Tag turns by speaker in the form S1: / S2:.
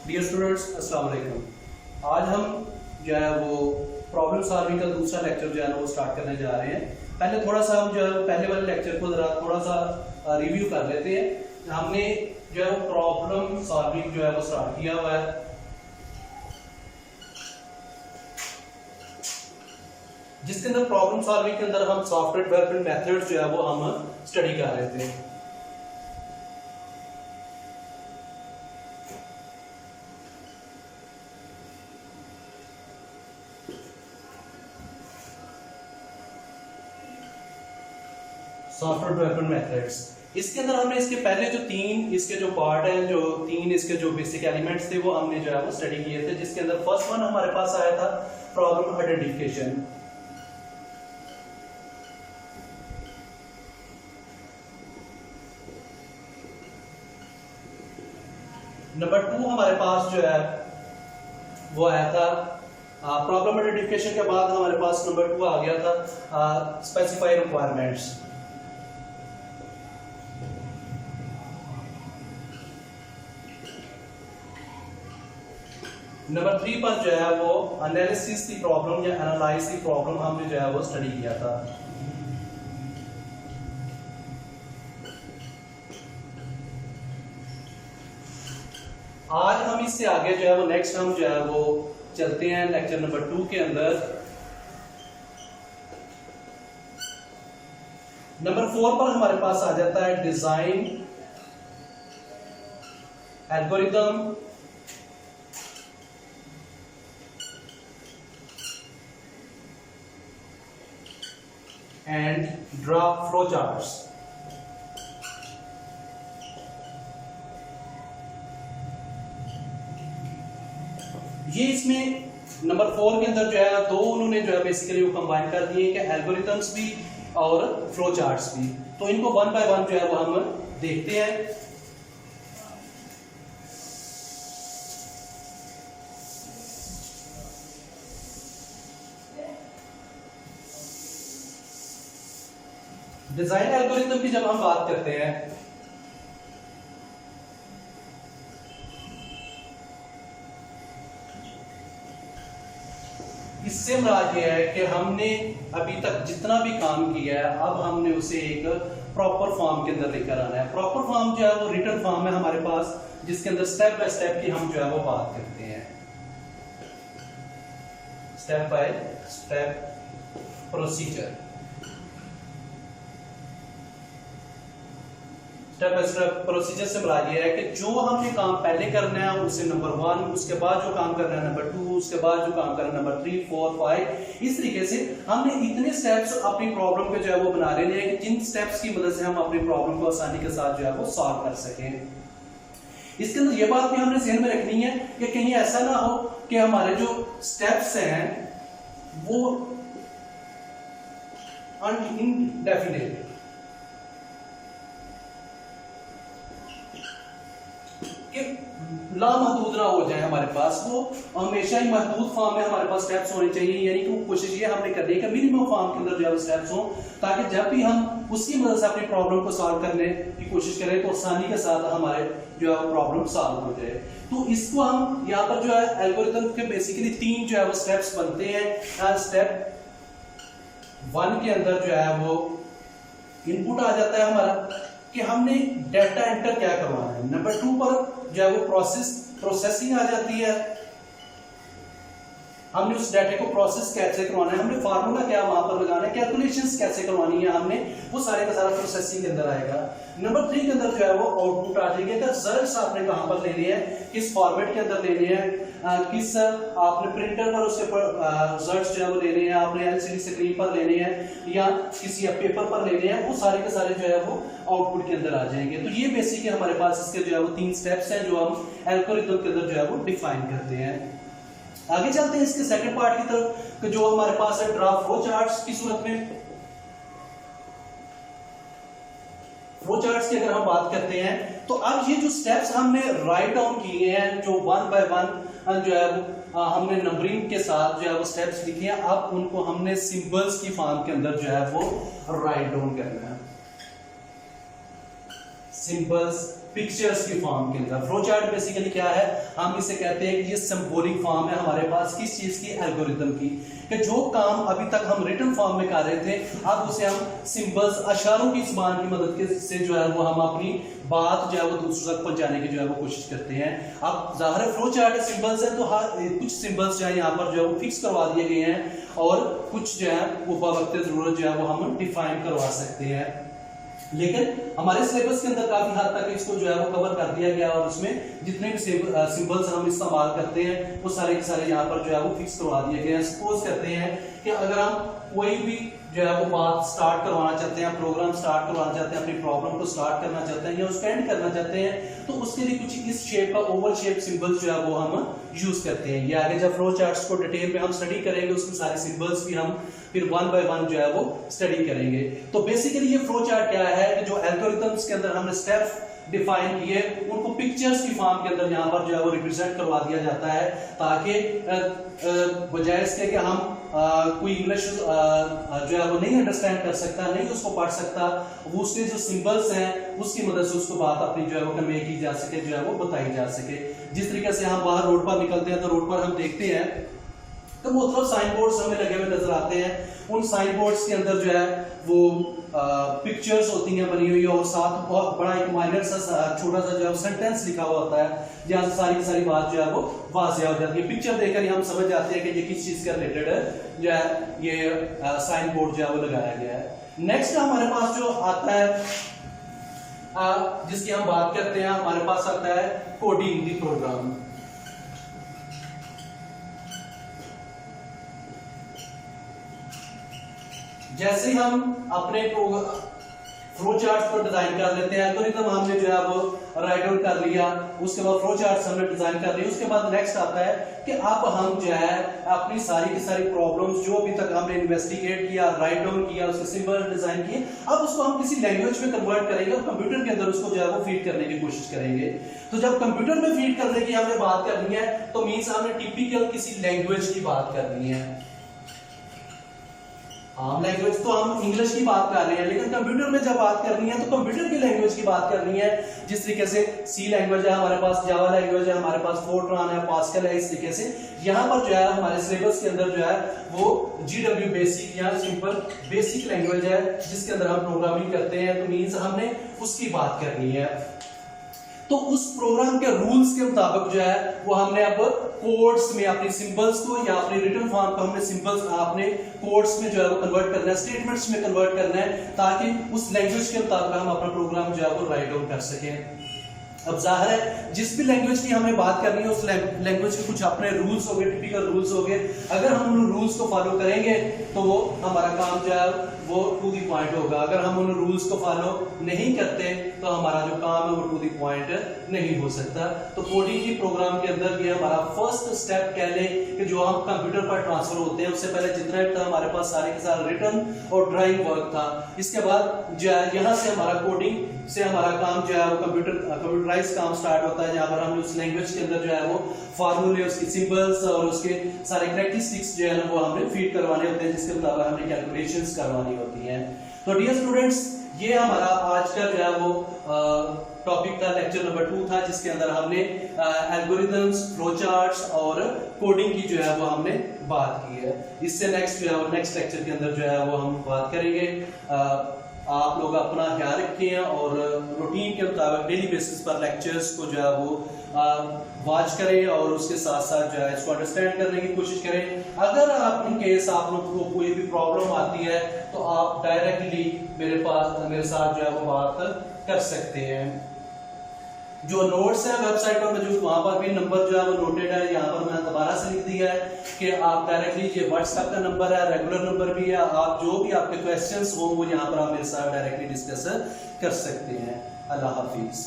S1: Dear students, अस्सलाम वालेकुम। आज हम जो है वो प्रॉब्लम सॉल्विंग का दूसरा लेक्चर जो है ना वो स्टार्ट करने जा रहे हैं। पहले थोड़ा सा हम जो है पहले वाले लेक्चर को जरा थोड़ा सा रिव्यू कर लेते हैं। हमने जो है वो प्रॉब्लम सॉल्विंग जो है वो स्टार्ट किया हुआ है, जिसके अंदर प्रॉब्लम सॉल्विंग के अंदर हम सॉफ्टवेयर डेवलपमेंट मेथड्स जो है वो हम स्टडी कर रहे थे। सॉफ्टवेयर डेवलपमेंट मेथड्स, इसके अंदर हमने इसके पहले जो तीन इसके जो पार्ट हैं, जो तीन इसके जो बेसिक एलिमेंट्स थे वो हमने जो है वो स्टडी किए थे। जिसके अंदर फर्स्ट वन हमारे पास आया था प्रॉब्लम आइडेंटिफिकेशन। नंबर 2 हमारे पास जो है वो आया था प्रॉब्लम आइडेंटिफिकेशन के बाद हमारे पास नंबर 2 आ गया था स्पेसिफाई रिक्वायरमेंट्स। नंबर 3 पर जो है वो एनालिसिस दी प्रॉब्लम या एनालाइज दी प्रॉब्लम हमने जो है वो स्टडी किया था। आज हम इससे आगे जो है वो नेक्स्ट हम जो है वो चलते हैं लेक्चर नंबर 2 के अंदर। नंबर 4 पर हमारे पास आ जाता है design algorithm and draft flow charts. ये इसमें नंबर 4 के अंदर जो है दो उन्होंने जो है बेसिकली वो कंबाइन कर दिए कि एल्गोरिथम्स भी और फ्लो चार्ट्स भी। तो इनको वन बाय वन जो है वो हम देखते हैं। डिजाइन एल्गोरिथम की जब हम बात करते हैं इससे मुराद ये है कि हमने अभी तक जितना भी काम किया है अब हमने उसे एक प्रॉपर फॉर्म के अंदर लेकर आना है। प्रॉपर फॉर्म जो है वो रिटन फॉर्म है हमारे पास, जिसके अंदर स्टेप बाय स्टेप की हम जो है वो बात करते हैं। Step by step procedure, step by step procedure से मुराद ये है कि जो हमने काम पहले करना है उसे नंबर 1, उसके बाद जो काम करना है नंबर 2, उसके बाद जो काम करना है नंबर 3, 4, 5। इस तरीके से हमने इतने स्टेप्स अपनी प्रॉब्लम पे जो है वो बना लेने हैं कि जिन स्टेप्स की मदद से हम अपनी प्रॉब्लम को आसानी के साथ जो है वो सॉल्व कर सकें। इसके अंदर ये बात भी हमने ध्यान में रखनी है कि कहीं ऐसा ना हो कि हमारे जो स्टेप्स हैं वो इनडेफिनेट लामहदूद ना हो जाए हमारे पास, वो हमेशा ही महदूद फॉर्म में हमारे पास स्टेप्स होने चाहिए। यानी कि कोशिश ये हमने करनी है कि मिनिमम फॉर्म के अंदर जो है स्टेप्स हो, ताकि जब भी हम उसकी मदद से अपनी प्रॉब्लम को सॉल्व करने की कोशिश करें तो आसानी के साथ हमारे जो है प्रॉब्लम सॉल्व हो जाए। तो इसको हम यहाँ पर जो है एल्गोरिथम के बेसिकली 3 जो है वो स्टेप्स बनते हैं। स्टेप 1 के अंदर जो है वो इनपुट आ जाता है हमारा कि हमने डाटा एंटर क्या करवाना है। नंबर 2 पर जो है वो प्रोसेसिंग आ जाती है, हमने उस डाटा को प्रोसेस कैसे करवाना है, हमने फार्मूला क्या वहां पर लगाना है, कैलकुलेशंस कैसे करवानी है, हमने वो सारे का सारा प्रोसेसिंग के अंदर आएगा। नंबर 3 के अंदर जो है वो आउटपुट आ जाएगी कि रिजल्ट्स आपने कहां पर लेने हैं, किस फॉर्मेट के अंदर लेने हैं, किस आपने प्रिंटर पर उसके रिजल्ट्स जो है वो लेने हैं, आपने एलसीडी स्क्रीन पर लेने हैं या किसी पेपर पर लेने हैं, वो सारे के सारे जो है वो आउटपुट के अंदर आ जाएंगे। तो ये बेसिकली हमारे पास इसके जो है वो 3 स्टेप्स हैं जो हम एल्गोरिथम के अंदर जो है वो डिफाइन करते हैं। आगे चलते हैं इसके सेकंड पार्ट की तरफ, जो हमारे पास है ड्राफ्ट फ्लो चार्ट्स की सूरत में। फ्लो चार्ट्स की अगर हम बात करते हैं तो अब ये जो स्टेप्स हमने राइट डाउन किए हैं, जो 1 बाय 1 जो है हमने नंबरिंग के साथ जो है वो स्टेप्स लिखे हैं, अब उनको हमने सिंबल्स की फॉर्म के अंदर जो है वो राइट डाउन करना है। सिंबल्स पिक्चर्स की फॉर्म के अंदर। फ्लो चार्ट बेसिकली क्या है, हम इसे कहते हैं कि ये सिंबॉलिक फॉर्म है हमारे पास किस चीज की, एल्गोरिथम की, कि जो काम अभी तक हम रिटन फॉर्म में कर रहे थे अब उसे हम सिंबल्स, अशारों की जुबान की मदद के से जो है वो हम अपनी बात जो है वो दूसरों तक पहुंचाने की जो है वो कोशिश करते हैं। अब जाहिर है फ्लो चार्ट सिंबल्स है तो हर कुछ सिंबल्स जो है यहाँ पर जो है वो फिक्स करवा दिए गए हैं और कुछ जो है वो बवक्त जरूरत जो है वो हम डिफाइन करवा सकते हैं। लेकिन हमारे सिलेबस के अंदर काफी हद तक इसको जो है वो कवर कर दिया गया और उसमें जितने भी सिंबल्स हम इस्तेमाल करते हैं वो सारे के सारे यहाँ पर जो है वो फिक्स करवा दिए गए हैं। सपोज करते हैं कि अगर हम कोई भी जो है वो बात स्टार्ट करवाना चाहते हैं, प्रोग्राम स्टार्ट करवाना चाहते हैं, अपनी प्रॉब्लम को स्टार्ट करना चाहते हैं या उसको एंड करना चाहते हैं तो उसके लिए कुछ इस शेप का ओवल शेप सिंबल्स जो है वो हम यूज करते हैं। ये आगे जब फ्लो चार्ट्स को डिटेल में हम स्टडी करेंगे उसमें सारे सिंबल्स भी हम फिर वन बाय वन जो है वो स्टडी करेंगे। तो बेसिकली ये फ्लो चार्ट क्या है कि जो एल्गोरिथम्स के अंदर हमने स्टेप्स डिफाइन किए उनको पिक्चर्स की फॉर्म के अंदर यहाँ पर जो है वो रिप्रेजेंट करवा दिया जाता है ताकि बजाय इसके कि हम कोई इंग्लिश जो है वो नहीं अंडरस्टैंड कर सकता, नहीं उसको पढ़ सकता, वो उसके जो सिंबल्स हैं उसकी मदद से उसको बात अपनी जो है वो कन्वे की जा सके, जो है वो बताई जा सके। जिस तरीके से हम बाहर रोड पर निकलते हैं तो रोड पर हम देखते हैं तो मुख्तलिफ साइन बोर्ड्स हमें लगे हुए नजर आते हैं। उन साइन बोर्ड्स के अंदर जो है वो पिक्चर्स होती हैं बनी हुई और साथ बहुत बड़ा एक माइनर सा छोटा सा जो है सेंटेंस लिखा हुआ होता है जहाँ से सारी की सारी बात जो है वो वाज़ेह हो जाती है। पिक्चर देखकर ही हम समझ जाते हैं कि ये किस चीज का रिलेटेड जो है ये साइन बोर्ड जो है वो लगाया गया है। नेक्स्ट हमारे पास जो आता है जिसकी हम बात करते हैं, हमारे पास आता है कोडिंग दी प्रोग्राम। जैसे हम अपने फ्लो चार्ट्स को डिजाइन कर लेते हैं, एल्गोरिथम हमने जो है वो राइट आउट कर लिया, उसके बाद फ्लो चार्ट्स हमने डिजाइन कर लिया, उसके बाद नेक्स्ट आता है कि अब हम जो है अपनी सारी की सारी प्रॉब्लम्स जो अभी तक हमने इन्वेस्टिगेट किया, राइट डाउन किया, उसके सिंबल डिजाइन किए, अब उसको हम किसी लैंग्वेज में कन्वर्ट करेंगे और कंप्यूटर के अंदर उसको जो है वो फीड करने की कोशिश करेंगे। तो जब कंप्यूटर में फीड करने की हमने बात करनी है तो मीन्स हमने टिपिकल किसी लैंग्वेज की बात करनी है। आम लैंग्वेज तो हम इंग्लिश की बात कर रहे हैं, लेकिन कंप्यूटर में जब बात करनी है तो कंप्यूटर की लैंग्वेज की बात करनी है। जिस तरीके से सी लैंग्वेज है हमारे पास, जावा लैंग्वेज है हमारे पास, फोर्ट्रान है, पास्कल है, इस तरीके से यहाँ पर जो है हमारे सिलेबस के अंदर जो है वो GW बेसिक या सिंपल बेसिक लैंग्वेज है जिसके अंदर हम प्रोग्रामिंग करते हैं, तो मीन्स हमने उसकी बात करनी है। तो उस प्रोग्राम के रूल्स के मुताबिक जो है वो हमने अब कोड्स में अपनी सिंबल्स को या अपनी रिटन फॉर्म को हमने सिंबल्स अपने कोड्स में जो है वो कन्वर्ट करना है, स्टेटमेंट्स में कन्वर्ट करना है ताकि उस लैंग्वेज के मुताबिक हम अपना प्रोग्राम जो है वो राइट आउट कर सकें। अब जाहिर है जिस भी लैंग्वेज की हमें बात करनी है उस लैंग्वेज के कुछ अपने रूल्स हो गए, टिपिकल रूल्स हो गए। अगर हम उन रूल्स को फॉलो करेंगे तो वो हमारा काम जो है वो टू दी पॉइंट होगा। अगर हम उन रूल्स को फॉलो नहीं करते तो हमारा जो काम है वो टू दी पॉइंट नहीं हो सकता। तो कोडिंग की प्रोग्राम के अंदर ये हमारा फर्स्ट स्टेप कह लें कि जो हम कंप्यूटर पर ट्रांसफर होते हैं उससे पहले जितना था हमारे पास सारे के सारे रिटन और ड्राइंग वर्क था। इसके बाद जो है यहाँ से हमारा कोडिंग से हमारा काम जो है वो कंप्यूटराइज काम स्टार्ट होता है, जहाँ पर हमने उस लैंग्वेज के अंदर जो है वो फार्मूले, उसके सिंबल्स और उसके सारे कैरेक्टरिस्टिक्स जो है ना वो हमने फीड करवाने होते हैं जिसके मुताबिक हमने कैलकुलेशंस करवानी होती हैं। तो डियर स्टूडेंट्स, ये हमारा आज का जो है वो टॉपिक था, लेक्चर नंबर 2 था, जिसके अंदर हमने एल्गोरिथम्स, फ्लो चार्ट्स और कोडिंग की जो है वो हमने बात की है। इससे नेक्स्ट जो है वो नेक्स्ट लेक्चर के अंदर जो है वो हम बात करेंगे। आप लोग अपना ख्याल रखें और रूटीन के मुताबिक डेली बेसिस पर लेक्चर्स को जो है वो वॉच करें और उसके साथ साथ जो है इसको अंडरस्टैंड करने की कोशिश करें। अगर आप इन केस आप लोग को कोई भी प्रॉब्लम आती है तो आप डायरेक्टली मेरे साथ जो है वो बात कर सकते हैं। जो नोट्स है वेबसाइट पर मौजूद, वहां पर भी नंबर जो है वो नोटेड है, यहाँ पर मैंने दोबारा से लिख दिया है कि आप डायरेक्टली, ये व्हाट्सएप का नंबर है, रेगुलर नंबर भी है, आप जो भी आपके क्वेश्चंस हो वो यहाँ पर आप मेरे साथ डायरेक्टली डिस्कस कर सकते हैं। अल्लाह हाफिज।